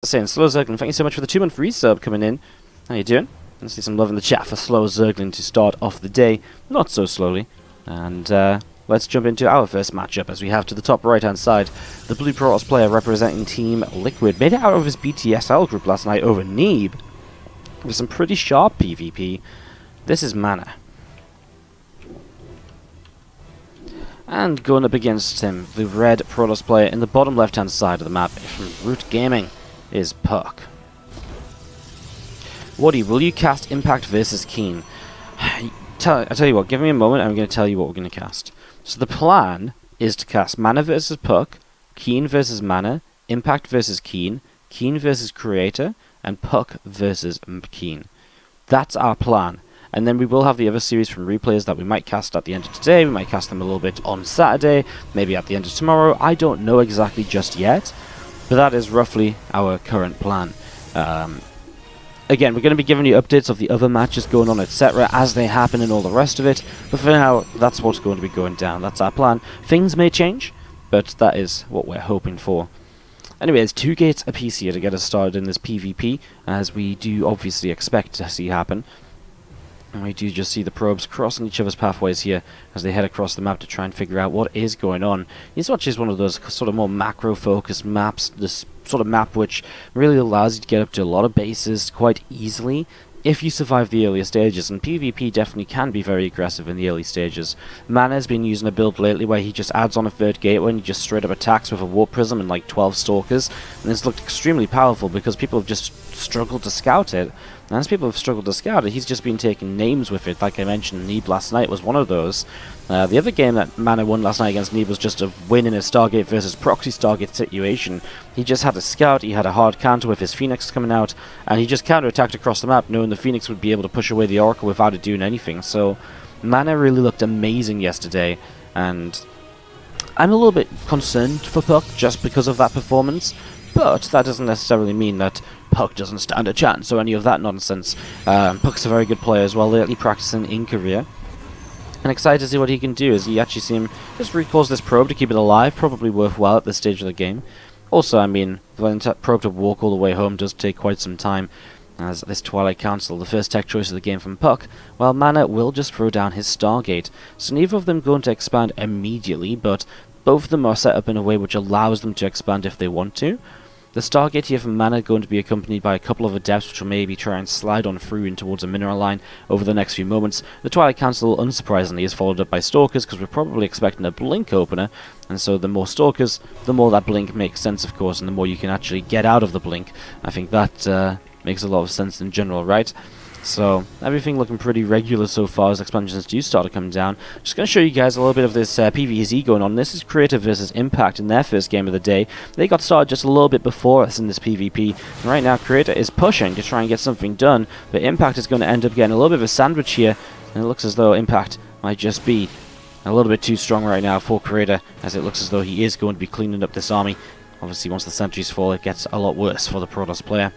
Saying Slow Zerglin, thank you so much for the 2-month resub coming in. How you doing? I see some love in the chat for Slow Zerglin to start off the day, not so slowly. And let's jump into our first matchup as we have to the top right hand side the Blue Protoss player representing Team Liquid. Made it out of his BTSL group last night over Neeb with some pretty sharp PvP. This is MaNa. And going up against him, the red Protoss player in the bottom left hand side of the map from Root Gaming is puCK. Wardy, will you cast Impact versus Keen? I tell you what, give me a moment, I'm going to tell you what we're going to cast. So the plan is to cast MaNa versus puCK, Keen versus MaNa, Impact versus Keen, Keen versus Creator, and puCK versus Keen. That's our plan. And then we will have the other series from replayers that we might cast at the end of today, we might cast them a little bit on Saturday, maybe at the end of tomorrow, I don't know exactly just yet. But that is roughly our current plan. Again, we're going to be giving you updates of the other matches going on, etc., as they happen and all the rest of it. But for now, that's what's going to be going down. That's our plan. Things may change, but that is what we're hoping for. Anyway, there's 2 gates apiece here to get us started in this PvP, as we do obviously expect to see happen. And we do just see the probes crossing each other's pathways here as they head across the map to try and figure out what is going on. Eastwatch is one of those sort of more macro-focused maps, this sort of map which really allows you to get up to a lot of bases quite easily if you survive the earlier stages, and PvP definitely can be very aggressive in the early stages. MaNa has been using a build lately where he just adds on a 3rd gateway and he just straight up attacks with a Warp Prism and like 12 Stalkers, and it's looked extremely powerful because people have just struggled to scout it. And as people have struggled to scout it, he's just been taking names with it. Like I mentioned, Neeb last night was one of those. The other game that MaNa won last night against Neeb was just a win in a Stargate versus Proxy Stargate situation. He just had a scout, he had a hard counter with his Phoenix coming out, and he just counter-attacked across the map, knowing the Phoenix would be able to push away the Oracle without it doing anything. So, MaNa really looked amazing yesterday, and I'm a little bit concerned for puCK just because of that performance. But that doesn't necessarily mean that puCK doesn't stand a chance or any of that nonsense. puCK's a very good player as well, lately practicing in Korea. And excited to see what he can do as he actually just recalls this probe to keep it alive, probably worthwhile at this stage of the game. Also, I mean, for the probe to walk all the way home does take quite some time, as this Twilight Council, the first tech choice of the game from puCK, while MaNa will just throw down his Stargate. So neither of them going to expand immediately, but both of them are set up in a way which allows them to expand if they want to. The Stargate here from MaNa going to be accompanied by a couple of adepts which will maybe try and slide on through in towards a mineral line over the next few moments. The Twilight Council, unsurprisingly, is followed up by Stalkers because we're probably expecting a Blink opener, and so the more Stalkers, the more that Blink makes sense, of course, and the more you can actually get out of the Blink. I think that makes a lot of sense in general, right? So, everything looking pretty regular so far as expansions do start to come down. Just going to show you guys a little bit of this PvZ going on. This is Creator versus Impact in their first game of the day. They got started just a little bit before us in this PvP. And right now, Creator is pushing to try and get something done, but Impact is going to end up getting a little bit of a sandwich here, and it looks as though Impact might just be a little bit too strong right now for Creator, as it looks as though he is going to be cleaning up this army. Obviously, once the sentries fall, it gets a lot worse for the Protoss player.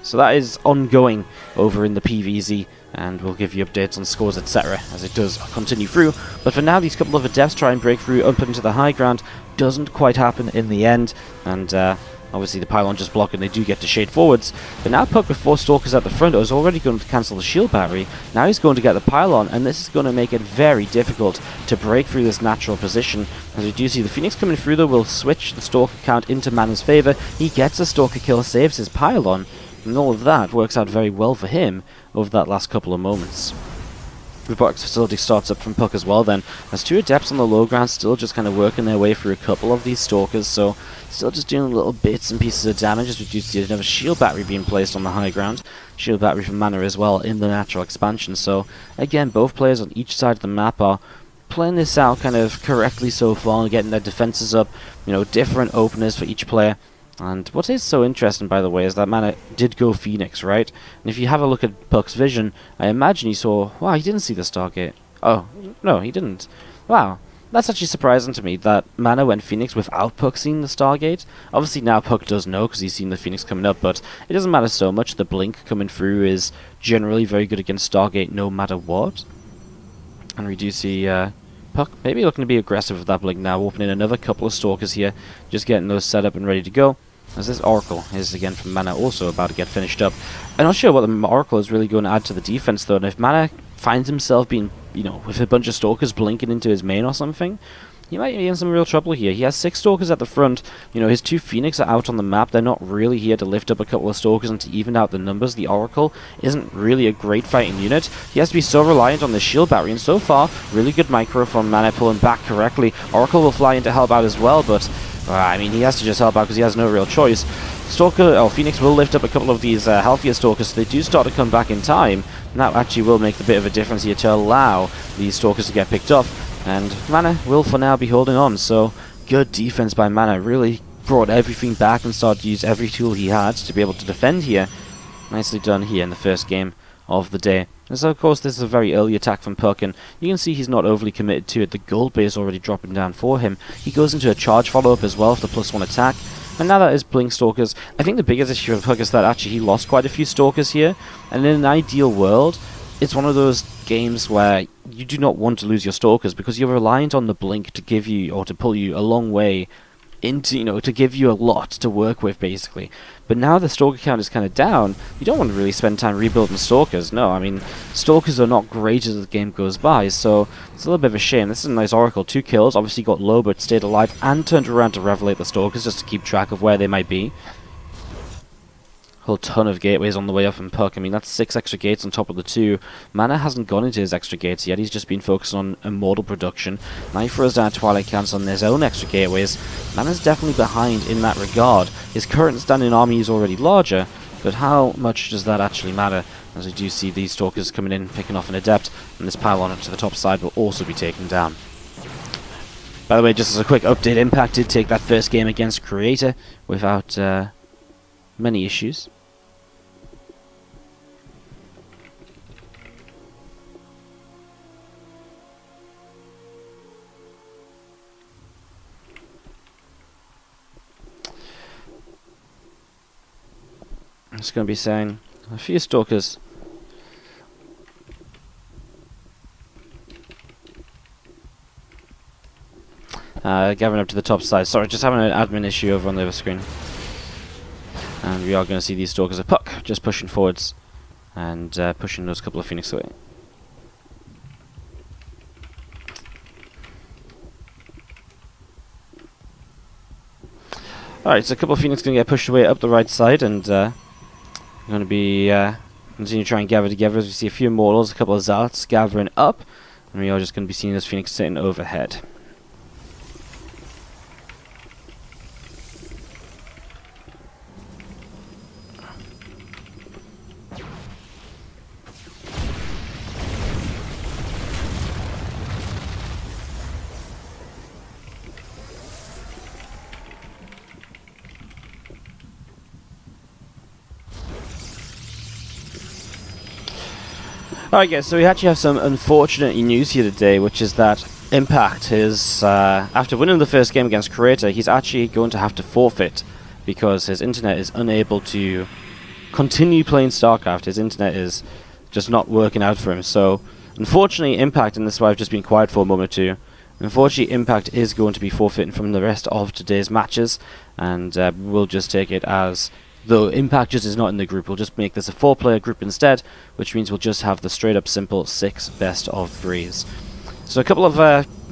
So that is ongoing over in the PvZ, and we'll give you updates on scores, etc. as it does continue through. But for now, these couple of adepts try and break through up into the high ground. Doesn't quite happen in the end, and obviously the pylon just block and they do get to shade forwards. But now puCK with 4 Stalkers at the front is already going to cancel the shield battery. Now he's going to get the pylon, and this is going to make it very difficult to break through this natural position. As we do see the Phoenix coming through, though, will switch the Stalker count into MaNa's favor. He gets a Stalker kill, saves his pylon, and all of that works out very well for him over that last couple of moments. Robotics facility starts up from puCK as well then. There's 2 adepts on the low ground still just kind of working their way through a couple of these Stalkers, so still just doing little bits and pieces of damage as we do see another shield battery being placed on the high ground. Shield battery from MaNa as well in the natural expansion, so again, both players on each side of the map are playing this out kind of correctly so far and getting their defenses up, you know, different openers for each player. And what is so interesting, by the way, is that MaNa did go Phoenix, right? And if you have a look at puCK's vision, I imagine he saw... Wow, he didn't see the Stargate. Oh, no, he didn't. Wow, that's actually surprising to me, that MaNa went Phoenix without puCK seeing the Stargate. Obviously now puCK does know, because he's seen the Phoenix coming up, but it doesn't matter so much. The Blink coming through is generally very good against Stargate no matter what. And we do see... puCK maybe looking to be aggressive with that Blink now, opening another couple of Stalkers here, just getting those set up and ready to go. as this Oracle is again from MaNa also about to get finished up. I'm not sure what the Oracle is really going to add to the defense though, and if MaNa finds himself being, with a bunch of Stalkers blinking into his main or something, he might be in some real trouble here. He has 6 Stalkers at the front. His 2 Phoenix are out on the map. They're not really here to lift up a couple of Stalkers and to even out the numbers. The Oracle isn't really a great fighting unit. He has to be so reliant on the shield battery, and so far, really good micro from MaNa pulling back correctly. Oracle will fly in to help out as well, but he has to just help out because he has no real choice. Phoenix will lift up a couple of these healthier Stalkers, so they do start to come back in time, and that actually will make a bit of a difference here to allow these Stalkers to get picked off. And MaNa will for now be holding on, so good defense by MaNa. Really brought everything back and started to use every tool he had to be able to defend here. Nicely done here in the first game of the day. And so of course this is a very early attack from puCK, and you can see he's not overly committed to it. The gold base already dropping down for him. He goes into a charge follow-up as well for the +1 attack. And now that is Blink Stalkers. I think the biggest issue with puCK is that actually he lost quite a few Stalkers here, and in an ideal world, it's one of those games where you do not want to lose your Stalkers because you're reliant on the Blink to give you, or to pull you a long way into, to give you a lot to work with, basically. But now the Stalker count is kind of down, you don't want to really spend time rebuilding Stalkers. No, Stalkers are not great as the game goes by, so it's a little bit of a shame. This is a nice Oracle. 2 kills, obviously got low but stayed alive and turned around to revelate the Stalkers just to keep track of where they might be. Whole ton of gateways on the way up from puCK. That's 6 extra gates on top of the 2. MaNa hasn't gone into his extra gates yet. He's just been focused on Immortal production. Now he throws down Twilight Cancel on his own extra gateways. MaNa's definitely behind in that regard. His current standing army is already larger, but how much does that actually matter? As we do see these Stalkers coming in, picking off an Adept, and this pylon up to the top side will also be taken down. By the way, just as a quick update, Impact did take that first game against Creator without many issues. I'm just going to be saying a few Stalkers. Gathering up to the top side. Sorry, just having an admin issue over on the other screen. And we are going to see these Stalkers of puCK just pushing forwards and pushing those couple of Phoenix away. Alright, so a couple of Phoenix going to get pushed away up the right side, and going to be continue to try and gather together as we see a few Immortals, a couple of Zealots gathering up, and we are just going to be seeing this Phoenix sitting overhead. Alright guys, so we actually have some unfortunate news here today, which is that Impact is, after winning the first game against Creator, he's actually going to have to forfeit because his internet is unable to continue playing StarCraft. His internet is just not working out for him. So, unfortunately, Impact, and this is why I've just been quiet for a moment or two, unfortunately, Impact is going to be forfeiting from the rest of today's matches, and we'll just take it as though Impact just is not in the group. We'll just make this a 4-player group instead, which means we'll just have the straight up simple 6 best of 3s. So a couple of,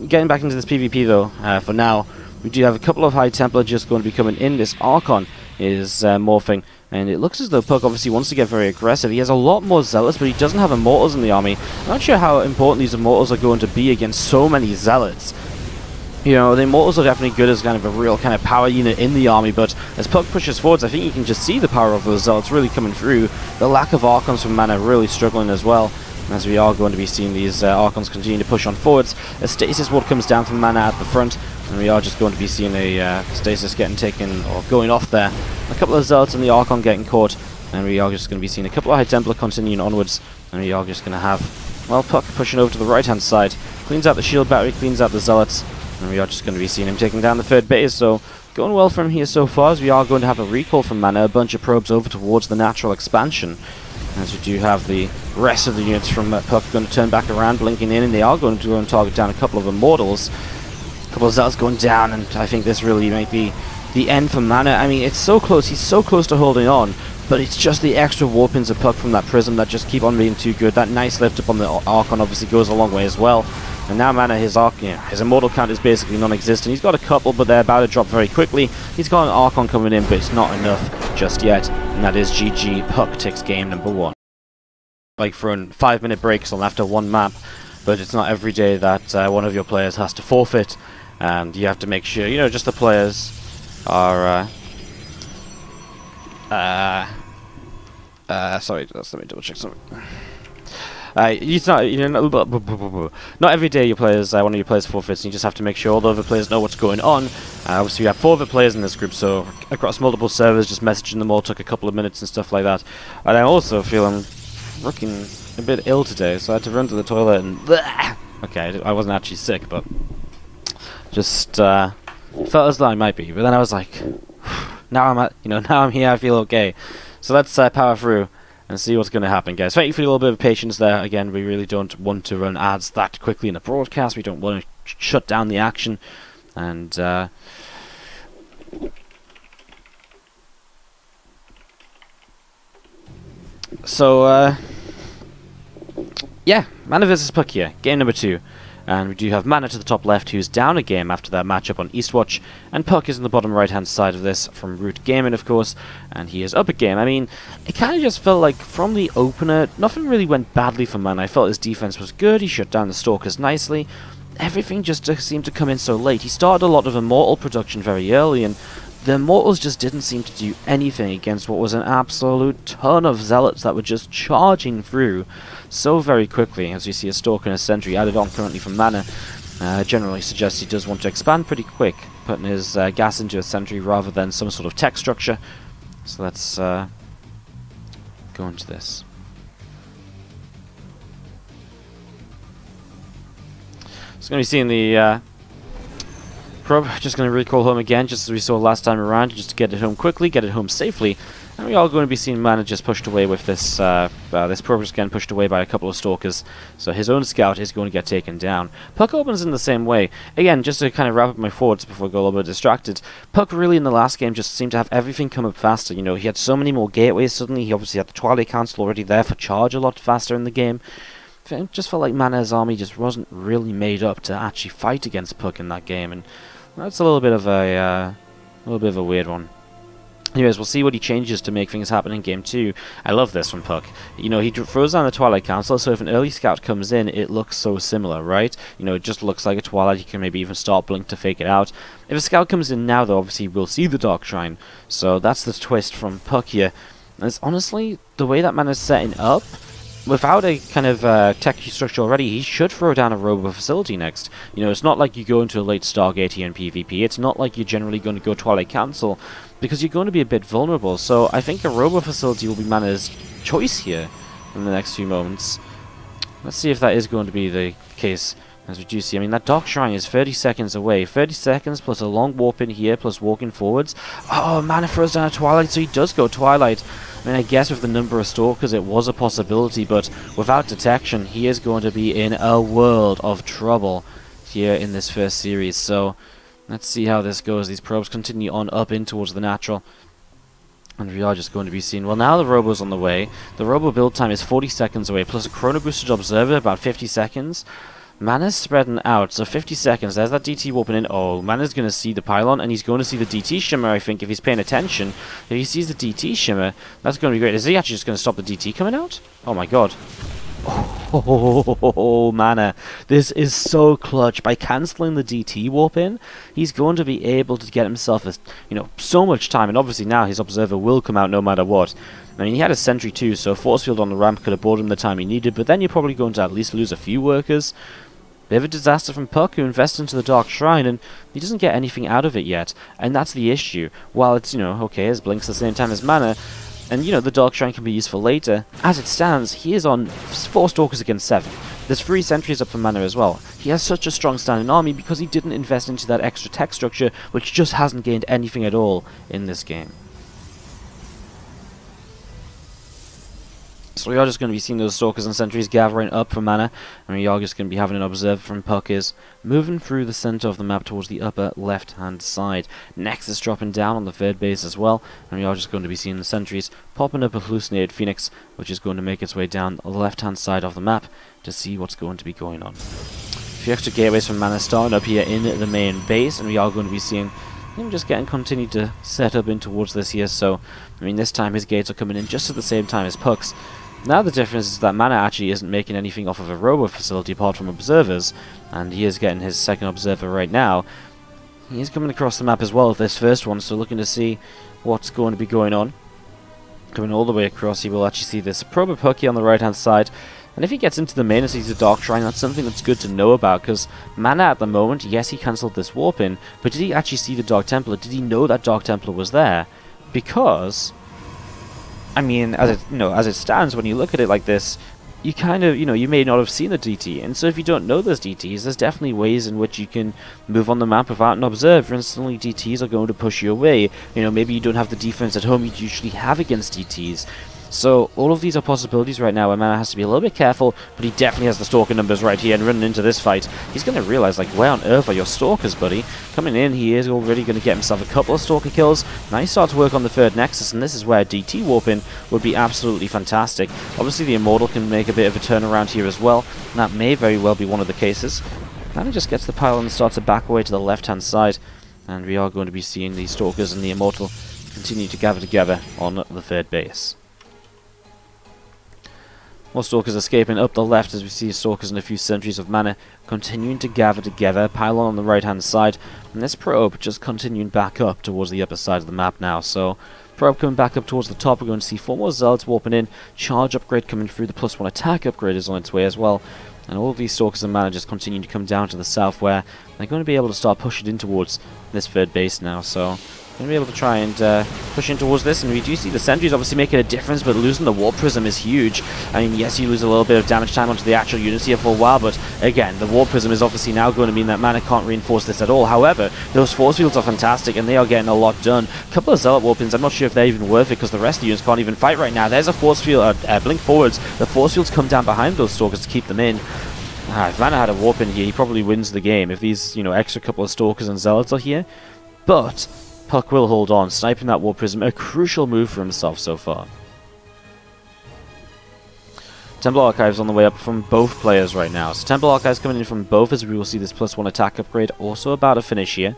getting back into this PvP though, for now, we do have a couple of High Templar just going to be coming in. This Archon is morphing, and it looks as though puCK obviously wants to get very aggressive. He has a lot more Zealots, but he doesn't have Immortals in the army. I'm not sure how important these Immortals are going to be against so many Zealots. The Immortals are definitely good as kind of a real kind of power unit in the army, but as puCK pushes forwards, I think you can just see the power of those Zealots really coming through. The lack of Archons from MaNa really struggling as well, as we are going to be seeing these Archons continue to push on forwards. A Stasis Ward comes down from MaNa at the front, and we are just going to be seeing a Stasis getting taken, or going off there. A couple of Zealots and the Archon getting caught, and we are just going to be seeing a couple of High Templar continuing onwards, and we are just going to have, well, puCK pushing over to the right-hand side. Cleans out the shield battery, cleans out the Zealots, and we are just going to be seeing him taking down the third base. So going well from here so far, as we are going to have a recall from MaNa, a bunch of probes over towards the natural expansion, as we do have the rest of the units from puCK going to turn back around, blinking in, and they are going to go and target down a couple of Immortals. A couple of Zealots going down, and I think this really might be the end for MaNa. I mean, it's so close. He's so close to holding on, but it's just the extra warpins of puCK from that prism that just keep on being too good. That nice lift up on the Archon obviously goes a long way as well. And now MaNa, his immortal count is basically non-existent. He's got a couple, but they're about to drop very quickly. He's got an Archon coming in, but it's not enough just yet. And that is GG. puCK takes game number 1. Like throwing 5-minute breaks on after one map, but it's not every day that one of your players has to forfeit, and you have to make sure, you know, just the players are sorry, let me double check something. It's not, you know, not every day your players, one of your players forfeits, and you just have to make sure all the other players know what's going on. Obviously, we have 4 other players in this group, so across multiple servers, just messaging them all took a couple of minutes and stuff like that. And I also feel I'm looking a bit ill today, so I had to run to the toilet and... Okay, I wasn't actually sick, but just felt as though I might be. But then I was like, now I'm here, I feel okay. So let's power through and see what's going to happen, guys. Thank you for a little bit of patience there. Again, we really don't want to run ads that quickly in the broadcast. We don't want to shut down the action. And so yeah, MaNa versus puCK here, game number 2. And we do have MaNa to the top left, who's down a game after that matchup on Eastwatch, and puCK is in the bottom right-hand side of this from Root Gaming, of course, and he is up a game. I mean, it kind of just felt like from the opener, nothing really went badly for MaNa. I felt his defense was good, he shut down the Stalkers nicely. Everything just seemed to come in so late. He started a lot of Immortal production very early, and the Immortals just didn't seem to do anything against what was an absolute ton of Zealots that were just charging through so very quickly. As you see, a Stalker and a Sentry added on currently from MaNa. Generally suggests he does want to expand pretty quick, putting his gas into a Sentry rather than some sort of tech structure. So let's go into this. So going to be seeing the probe, just going to recall home again, just as we saw last time around, just to get it home quickly, get it home safely. And we are going to be seeing MaNa just pushed away with this this probe just getting pushed away by a couple of Stalkers. So his own scout is going to get taken down. puCK opens in the same way. Again, just to kind of wrap up my thoughts before I go a little bit distracted, puCK really in the last game just seemed to have everything come up faster. You know, he had so many more gateways suddenly. He obviously had the Twilight Council already there for charge a lot faster in the game. It just felt like MaNa's army just wasn't really made up to actually fight against puCK in that game, and that's a little bit of a weird one. Anyways, we'll see what he changes to make things happen in game 2. I love this from puCK. You know, he throws down the Twilight Council, so if an early scout comes in, it looks so similar, right? You know, it just looks like a Twilight. You can maybe even start Blink to fake it out. If a scout comes in now, though, obviously we'll see the Dark Shrine. So that's the twist from puCK here. And it's honestly, the way that MaNa's setting up, without a kind of tech structure already, he should throw down a Robo Facility next. You know, it's not like you go into a late Stargate here in PvP. It's not like you're generally going to go Twilight Council, because you're going to be a bit vulnerable. So I think a Robo Facility will be MaNa's choice here in the next few moments. Let's see if that is going to be the case. As we do see, I mean, that Dark Shrine is 30 seconds away. 30 seconds plus a long warp in here, plus walking forwards. Oh, MaNa throws down a Twilight, so he does go Twilight. I mean, I guess with the number of Stalkers, it was a possibility, but without detection, he is going to be in a world of trouble here in this first series. So let's see how this goes. These probes continue on up in towards the natural. And we are just going to be seeing... Well, now the Robo's on the way. The Robo build time is 40 seconds away, plus a Chrono Boosted Observer, about 50 seconds. MaNa's spreading out, so 50 seconds. There's that DT warping in. Oh, MaNa's going to see the Pylon, and he's going to see the DT Shimmer, I think, if he's paying attention. If he sees the DT Shimmer, that's going to be great. Is he actually just going to stop the DT coming out? Oh my god. Oh, MaNa. This is so clutch. By cancelling the DT warp in, he's going to be able to get himself, so much time, and obviously now his Observer will come out no matter what. I mean, he had a Sentry too, so Force Field on the ramp could have bought him the time he needed, but then you're probably going to at least lose a few workers. Bit of a disaster from puCK, who invests into the Dark Shrine, and he doesn't get anything out of it yet, and that's the issue. While it's, okay, his Blink's the same time as MaNa, and, the Dark Shrine can be useful later, as it stands, he is on 4 Stalkers against 7. There's 3 Sentries up for MaNa as well. He has such a strong standing army because he didn't invest into that extra tech structure, which just hasn't gained anything at all in this game. So we are just going to be seeing those Stalkers and Sentries gathering up for MaNa, and we are just going to be having an observer from puCK is moving through the center of the map towards the upper left-hand side. Nexus dropping down on the third base as well, and we are just going to be seeing the Sentries popping up a hallucinated Phoenix, which is going to make its way down the left-hand side of the map to see what's going to be going on. A few extra gateways from MaNa starting up here in the main base, and we are going to be seeing him just getting continued to set up in towards this here. So, I mean, this time his gates are coming in just at the same time as puCK's. Now the difference is that MaNa actually isn't making anything off of a robo facility apart from observers, and he is getting his second observer right now. He is coming across the map as well with this first one, so looking to see what's going to be going on. Coming all the way across, he will actually see this prober puCK on the right hand side, and if he gets into the main and sees a Dark Shrine, that's something that's good to know about, because MaNa at the moment, yes, he cancelled this warp in, but did he actually see the Dark Templar? Did he know that Dark Templar was there? Because, I mean, as it stands, when you look at it like this, you kind of, you may not have seen the DT, and so if you don't know those DTs, there's definitely ways in which you can move on the map without an observer, and suddenly DTs are going to push you away. Maybe you don't have the defense at home you usually have against DTs. So all of these are possibilities right now where MaNa has to be a little bit careful, but he definitely has the Stalker numbers right here, and running into this fight, he's going to realize, like, where on earth are your Stalkers, buddy? Coming in, he is already going to get himself a couple of Stalker kills. Now he starts to work on the third Nexus, and this is where DT warping would be absolutely fantastic. Obviously the Immortal can make a bit of a turnaround here as well, and that may very well be one of the cases. MaNa just gets the pylon and starts to back away to the left-hand side, and we are going to be seeing the Stalkers and the Immortal continue to gather together on the third base. More Stalkers escaping up the left as we see Stalkers and a few Sentries of MaNa continuing to gather together. Pylon on the right hand side, and this probe just continuing back up towards the upper side of the map now. So probe coming back up towards the top, we're going to see 4 more Zealots warping in. Charge upgrade coming through, the +1 attack upgrade is on its way as well. And all of these Stalkers and MaNa just continue to come down to the south, where they're going to be able to start pushing in towards this third base now. So going to be able to try and push in towards this, and we do see the Sentries obviously making a difference, but losing the Warp Prism is huge. I mean, yes, you lose a little bit of damage time onto the actual units here for a while, but again, the Warp Prism is obviously now going to mean that MaNa can't reinforce this at all. However, those force fields are fantastic, and they are getting a lot done. A couple of Zealot Warpins, I'm not sure if they're even worth it, because the rest of the units can't even fight right now. There's a force field, blink forwards. The force fields come down behind those Stalkers to keep them in. If MaNa had a Warp in here, he probably wins the game if these, extra couple of Stalkers and Zealots are here. But puCK will hold on, sniping that Warp Prism, a crucial move for himself so far. Temple Archives on the way up from both players right now. So Temple Archives coming in from both, as we will see this +1 attack upgrade also about to finish here.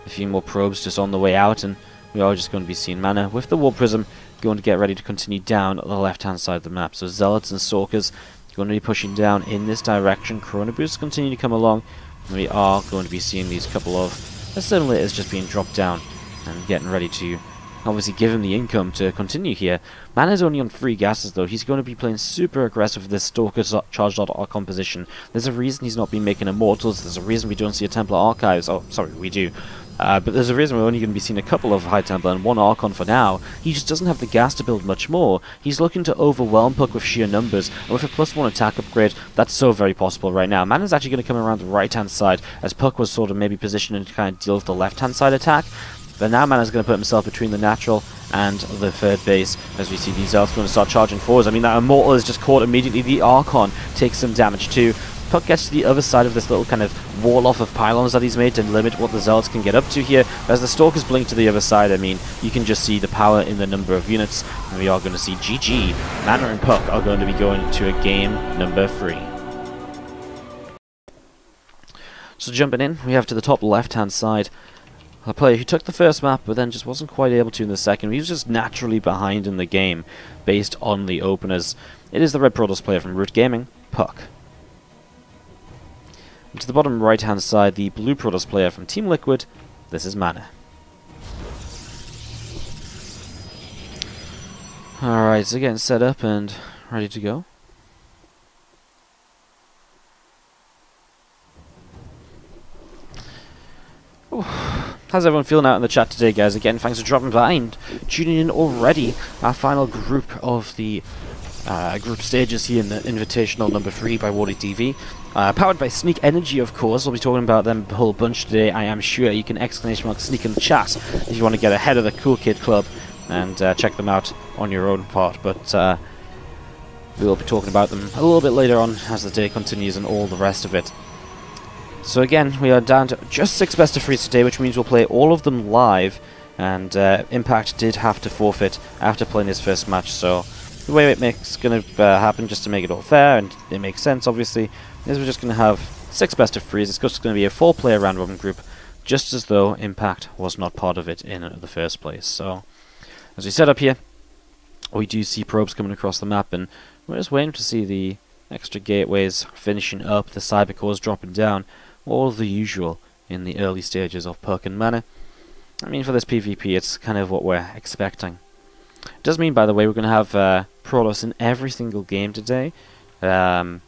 A few more probes just on the way out, and we are just going to be seeing MaNa with the Warp Prism going to get ready to continue down the left-hand side of the map. So Zealots and Stalkers going to be pushing down in this direction. Chrono Boosts continue to come along, and we are going to be seeing these couple of Assimilators just being dropped down and getting ready to obviously give him the income to continue here. MaNa's only on 3 gases though. He's going to be playing super aggressive with this Stalker charged out composition. There's a reason he's not been making Immortals. There's a reason we don't see a Templar Archives. Oh, sorry, we do. But there's a reason we're only going to be seeing a couple of High Templar and 1 Archon for now. He just doesn't have the gas to build much more. He's looking to overwhelm puCK with sheer numbers, and with a +1 attack upgrade, that's so very possible right now. MaNa's actually going to come around the right-hand side, as puCK was sort of maybe positioning to kind of deal with the left-hand side attack. But now MaNa's going to put himself between the natural and the third base, as we see these Elves going to start charging forwards. I mean, that Immortal is just caught immediately. The Archon takes some damage too. puCK gets to the other side of this little kind of wall off of pylons that he's made to limit what the Zealots can get up to here. As the Stalkers blink to the other side, I mean, you can just see the power in the number of units. And we are going to see GG. MaNa and puCK are going to be going to a game number 3. So jumping in, we have to the top left-hand side a player who took the first map, but then just wasn't quite able to in the second. He was just naturally behind in the game, based on the openers. It is the Red Protoss player from Root Gaming, puCK. And to the bottom right-hand side, the Blue Protoss player from Team Liquid, this is MaNa. Alright, so getting set up and ready to go. Ooh. How's everyone feeling out in the chat today, guys? Again, thanks for dropping by and tuning in already. Our final group of the group stages here in the Invitational number 3 by WardiTV. Powered by Sneak Energy, of course. We'll be talking about them a whole bunch today, I am sure. You can !SNEAK in the chat if you want to get ahead of the Cool Kid Club and check them out on your own part. But we will be talking about them a little bit later on as the day continues and all the rest of it. So again, we are down to just 6 best of 3s today, which means we'll play all of them live, and Impact did have to forfeit after playing his first match, so the way it's going to happen, just to make it all fair, and it makes sense obviously, is we're just going to have 6 best of 3s. It's just going to be a 4-player round robin group, just as though Impact was not part of it in the first place. So, as we set up here, we do see probes coming across the map, and we're just waiting to see the extra gateways finishing up, the cyber cores dropping down, all of the usual in the early stages of puCK and MaNa. I mean, for this PvP, it's kind of what we're expecting. It does mean, by the way, we're going to have Protoss in every single game today, no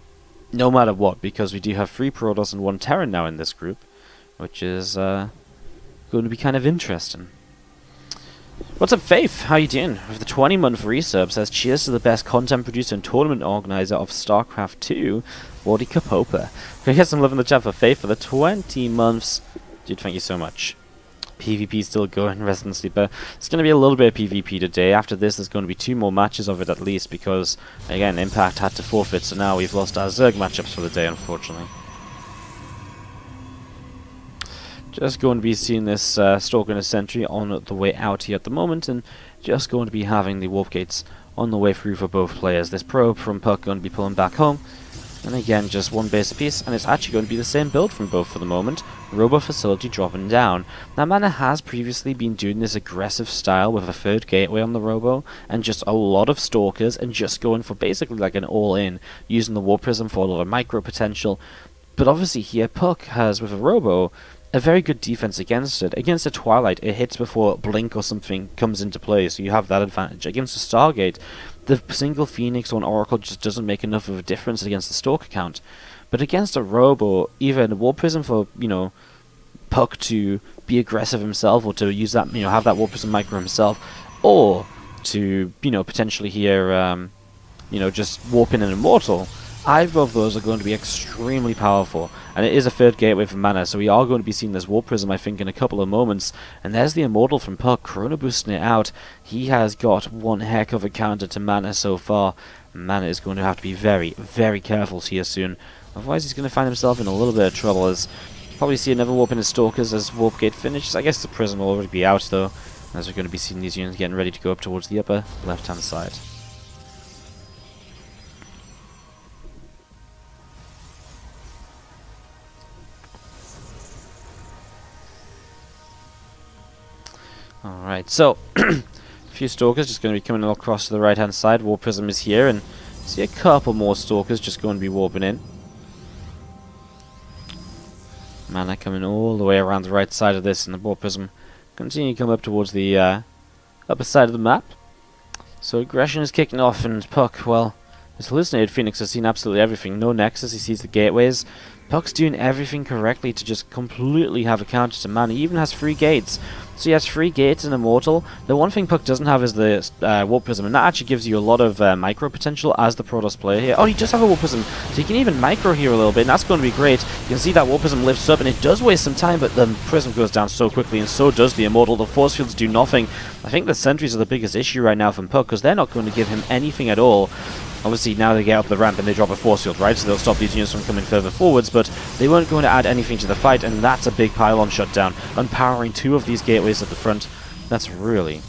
matter what, because we do have 3 Protoss and 1 Terran now in this group, which is going to be kind of interesting. What's up, Faith? How you doing? With the 20-month resub, says cheers to the best content producer and tournament organizer of StarCraft 2, WardiTV. Can we get some love in the chat for Faith for the 20 months? Dude, thank you so much. PvP still going, Resident Sleeper. It's going to be a little bit of PvP today. After this, there's going to be 2 more matches of it at least, because, again, Impact had to forfeit, so now we've lost our Zerg matchups for the day, unfortunately. Just going to be seeing this Stalker and a Sentry on the way out here at the moment, and just going to be having the Warp Gates on the way through for both players. This probe from puCK going to be pulling back home, and again, just 1 base apiece, and it's actually going to be the same build from both for the moment. Robo Facility dropping down. Now, MaNa has previously been doing this aggressive style with a 3rd gateway on the Robo, and just a lot of Stalkers, and just going for basically like an all-in, using the Warp Prism for a lot of micro potential. But obviously here, puCK has, with a Robo, a very good defense against it. Against a Twilight, it hits before Blink or something comes into play, so you have that advantage. Against a Stargate, the single Phoenix or an Oracle just doesn't make enough of a difference against the Stalker count. But against a Robo, even a Warp Prism for, you know, puCK to be aggressive himself, or to use that, you know, have that Warp Prism micro himself, or to, you know, potentially here, you know, just warp in an Immortal. Either of those are going to be extremely powerful, and it is a 3rd gateway for MaNa, so we are going to be seeing this Warp Prism, I think, in a couple of moments. And there's the Immortal from puCK, Chrono boosting it out. He has got one heck of a counter to MaNa so far. MaNa is going to have to be very, very careful here soon, otherwise he's going to find himself in a little bit of trouble, as probably see another warp in his Stalkers as Warp Gate finishes. I guess the Prism will already be out though, as we're going to be seeing these units getting ready to go up towards the upper left-hand side. Alright, so a few Stalkers just going to be coming across to the right hand side. Warp Prism is here, and see a couple more Stalkers just going to be warping in. MaNa coming all the way around the right side of this, and the Warp Prism continue to come up towards the upper side of the map. So aggression is kicking off, and puCK, well, this hallucinated Phoenix has seen absolutely everything. No Nexus, he sees the gateways. puCK's doing everything correctly to just completely have a counter to MaNa. He even has 3 gates. So he has 3 gates and Immortal. The one thing puCK doesn't have is the Warp Prism, and that actually gives you a lot of micro potential as the Protoss player here. Oh, he does have a Warp Prism, so he can even micro here a little bit, and that's going to be great. You can see that Warp Prism lifts up, and it does waste some time, but the Prism goes down so quickly, and so does the Immortal. The Force Fields do nothing. I think the Sentries are the biggest issue right now from puCK, because they're not going to give him anything at all. Obviously, now they get up the ramp and they drop a Force Field, right? So they'll stop these units from coming further forwards, but they weren't going to add anything to the fight, and that's a big pylon shutdown. Unpowering 2 of these gateways at the front. That's really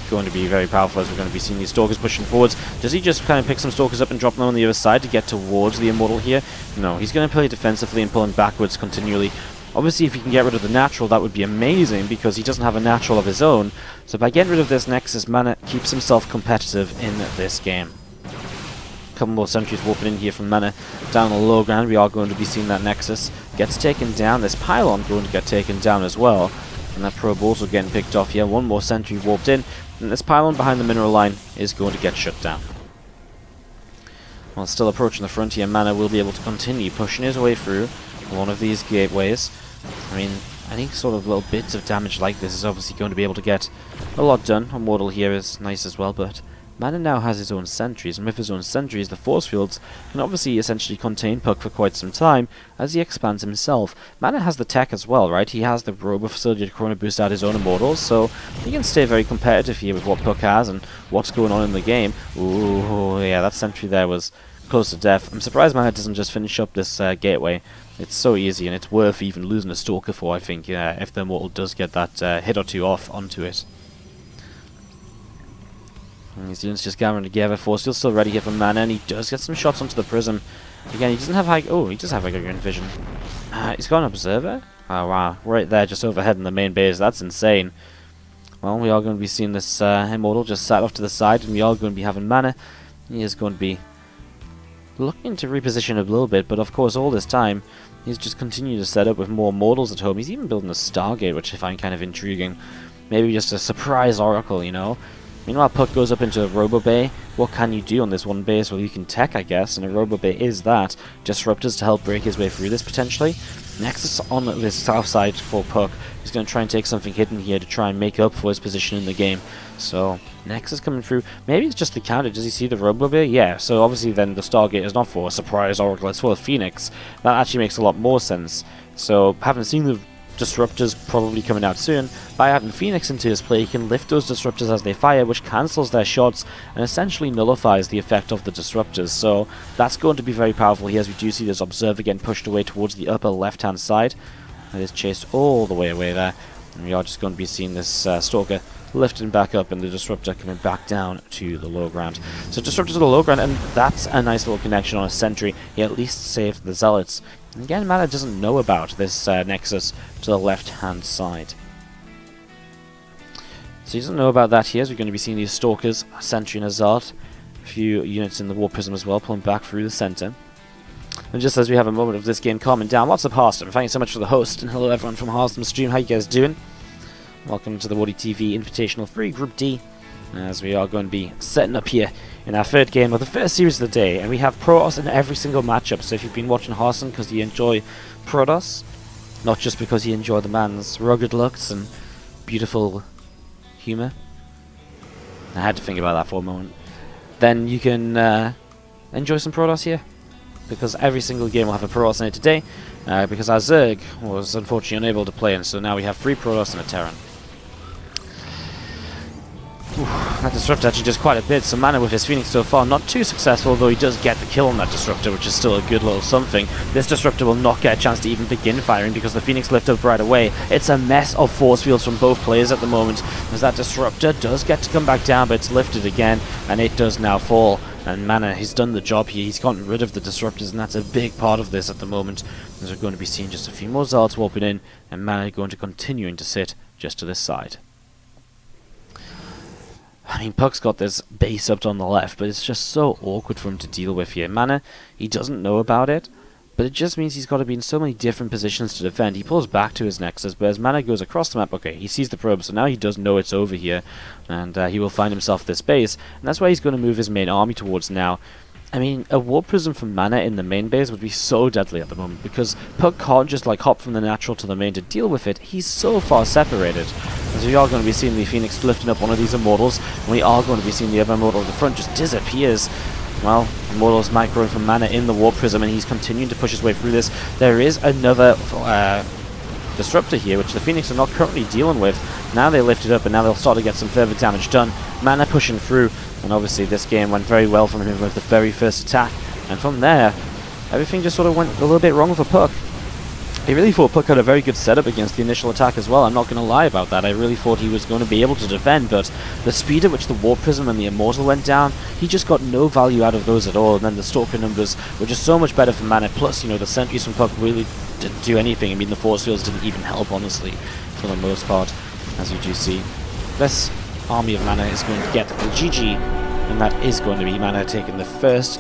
going to be very powerful, as we're going to be seeing these Stalkers pushing forwards. Does he just kind of pick some Stalkers up and drop them on the other side to get towards the Immortal here? No, he's going to play defensively and pulling backwards continually. Obviously, if he can get rid of the natural, that would be amazing, because he doesn't have a natural of his own. So by getting rid of this Nexus, MaNa keeps himself competitive in this game. A couple more Sentries warping in here from MaNa. Down on the low ground, we are going to be seeing that Nexus gets taken down. This Pylon going to get taken down as well. And that probe also getting picked off here. One more Sentry warped in. And this Pylon behind the mineral line is going to get shut down. While still approaching the front here, MaNa will be able to continue pushing his way through one of these gateways. I mean, any sort of little bits of damage like this is obviously going to be able to get a lot done. Immortal here is nice as well, but MaNa now has his own sentries, and with his own sentries, the force fields can obviously essentially contain puCK for quite some time as he expands himself. MaNa has the tech as well, right? He has the Robo facility to Chrono Boost out his own immortals, so he can stay very competitive here with what puCK has and what's going on in the game. Ooh, yeah, that sentry there was close to death. I'm surprised MaNa doesn't just finish up this gateway. It's so easy, and it's worth even losing a Stalker for, I think, if the immortal does get that hit or two off onto it. And these units just gathering together. Force Field's still ready here for MaNa, and he does get some shots onto the Prism. Again, he doesn't have high... Oh, he does have high ground vision. He's got an Observer? Oh, wow. Right there, just overhead in the main base. That's insane. Well, we are going to be seeing this immortal just sat off to the side, and we are going to be having MaNa. He is going to be looking to reposition a little bit, but of course, all this time, he's just continued to set up with more immortals at home. He's even building a Stargate, which I find kind of intriguing. Maybe just a surprise Oracle, you know? Meanwhile, puCK goes up into a Robo Bay. What can you do on this one base? Well, you can tech, I guess, and a Robo Bay is that. Disruptors to help break his way through this, potentially. Nexus on this south side for puCK. He's going to try and take something hidden here to try and make up for his position in the game. So, Nexus coming through. Maybe it's just the counter. Does he see the Robo Bay? Yeah, so obviously then the Stargate is not for a surprise Oracle, it's for a Phoenix. That actually makes a lot more sense. So, having seen the Disruptors probably coming out soon, by having Phoenix into his play, he can lift those Disruptors as they fire, which cancels their shots and essentially nullifies the effect of the Disruptors. So that's going to be very powerful here, as we do see this Observer getting pushed away towards the upper left-hand side. It is chased all the way away there, and we are just going to be seeing this Stalker lifting back up and the Disruptor coming back down to the low ground. So Disruptor to the low ground, and that's a nice little connection on a sentry. He at least saved the Zealots. And again, MaNa doesn't know about this Nexus to the left-hand side. So he doesn't know about that here, as we're going to be seeing these Stalkers, a Sentry and a Zealot. A few units in the War Prism as well, pulling back through the center. And just as we have a moment of this game calming down, what's up, Hearthstone? Thank you so much for the host, and hello everyone from Hearthstone Stream. How you guys doing? Welcome to the WardiTV Invitational 3 Group D, as we are going to be setting up here in our third game of the first series of the day, and we have Protoss in every single matchup. So if you've been watching Hearthstone because you enjoy Protoss, not just because you enjoy the man's rugged looks and beautiful humor, I had to think about that for a moment, then you can enjoy some Protoss here, because every single game will have a Protoss in it today, because our Zerg was unfortunately unable to play, and so now we have 3 Protoss and a Terran. That Disruptor actually does quite a bit, so MaNa with his Phoenix so far not too successful, though he does get the kill on that Disruptor, which is still a good little something. This Disruptor will not get a chance to even begin firing because the Phoenix lifted up right away. It's a mess of force fields from both players at the moment, as that Disruptor does get to come back down, but it's lifted again, and it does now fall. And MaNa, he's done the job here, he's gotten rid of the Disruptors, and that's a big part of this at the moment, as we're going to be seeing just a few more Zealots warping in, and MaNa going to continuing to sit just to this side. I mean, puCK's got this base up on the left, but it's just so awkward for him to deal with here. MaNa, he doesn't know about it, but it just means he's got to be in so many different positions to defend. He pulls back to his Nexus, but as MaNa goes across the map, okay, he sees the probe, so now he does know it's over here, and he will find himself this base, and that's why he's going to move his main army towards now. I mean, a War Prism from MaNa in the main base would be so deadly at the moment, because puCK can't just like hop from the natural to the main to deal with it. He's so far separated. As we are going to be seeing the Phoenix lifting up one of these Immortals, and we are going to be seeing the other Immortal at the front just disappears. Well, Immortal's microing from MaNa in the War Prism, and he's continuing to push his way through this. There is another Disruptor here, which the Phoenix are not currently dealing with. Now they lift it up, and now they'll start to get some further damage done. MaNa pushing through, and obviously this game went very well from him with the very first attack. And from there, everything just sort of went a little bit wrong for puCK. I really thought puCK had a very good setup against the initial attack as well. I'm not going to lie about that. I really thought he was going to be able to defend, but the speed at which the War Prism and the Immortal went down, he just got no value out of those at all. And then the Stalker numbers were just so much better for MaNa. Plus, you know, the sentries from puCK really didn't do anything. I mean, the force fields didn't even help, honestly, for the most part, as you do see. This army of MaNa is going to get the GG, and that is going to be MaNa taking the first